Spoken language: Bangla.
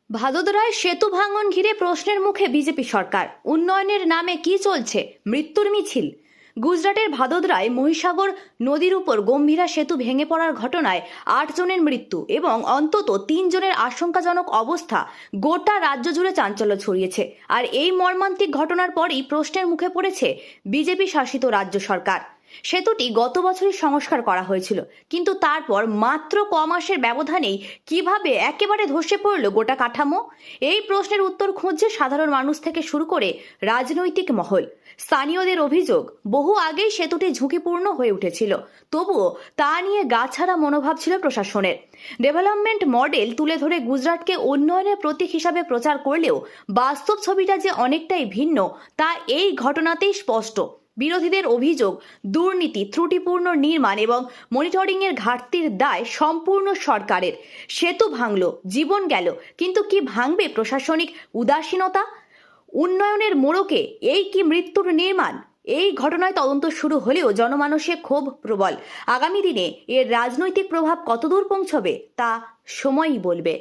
ভাদোদরায় সেতু ভাঙন ঘিরে প্রশ্নের মুখে বিজেপি সরকার। উন্নয়নের নামে কি চলছে? মৃত্যুর মিছিল। গুজরাটের ভাদোদরায় মহিসাগর নদীর উপর গম্ভীরা সেতু ভেঙে পড়ার ঘটনায় 8 জনের মৃত্যু এবং অন্তত 3 জনের আশঙ্কাজনক অবস্থা গোটা রাজ্য জুড়ে চাঞ্চল্য ছড়িয়েছে। আর এই মর্মান্তিক ঘটনার পরই প্রশ্নের মুখে পড়েছে বিজেপি শাসিত রাজ্য সরকার। সেতুটি গত বছরই সংস্কার করা হয়েছিল, কিন্তু তারপর মাত্র কমাসের ব্যবধানেই কিভাবে একেবারে ধসে পড়ল গোটা কাঠামো? এই প্রশ্নের উত্তর খুঁজছে সাধারণ মানুষ থেকে শুরু করে রাজনৈতিক মহল। স্থানীয়দের অভিযোগ, বহু আগেই সেতুটি ঝুঁকিপূর্ণ হয়ে উঠেছিল, তবুও তা নিয়ে গাছাড়া মনোভাব ছিল প্রশাসনের। ডেভেলপমেন্ট মডেল তুলে ধরে গুজরাটকে উন্নয়নের প্রতীক হিসাবে প্রচার করলেও বাস্তব ছবিটা যে অনেকটাই ভিন্ন তা এই ঘটনাতেই স্পষ্ট। বিরোধীদের অভিযোগ, দুর্নীতি, ত্রুটিপূর্ণ নির্মাণ এবং মনিটরিংয়ের ঘাটতির দায় সম্পূর্ণ সরকারের। সেতু ভাঙলো, জীবন গেল, কিন্তু কি ভাঙবে? প্রশাসনিক উদাসীনতা, উন্নয়নের মোড়কে এই কি মৃত্যুর নির্মাণ? এই ঘটনায় তদন্ত শুরু হলেও জনমানসে ক্ষোভ প্রবল। আগামী দিনে এর রাজনৈতিক প্রভাব কতদূর পৌঁছবে তা সময়ই বলবে।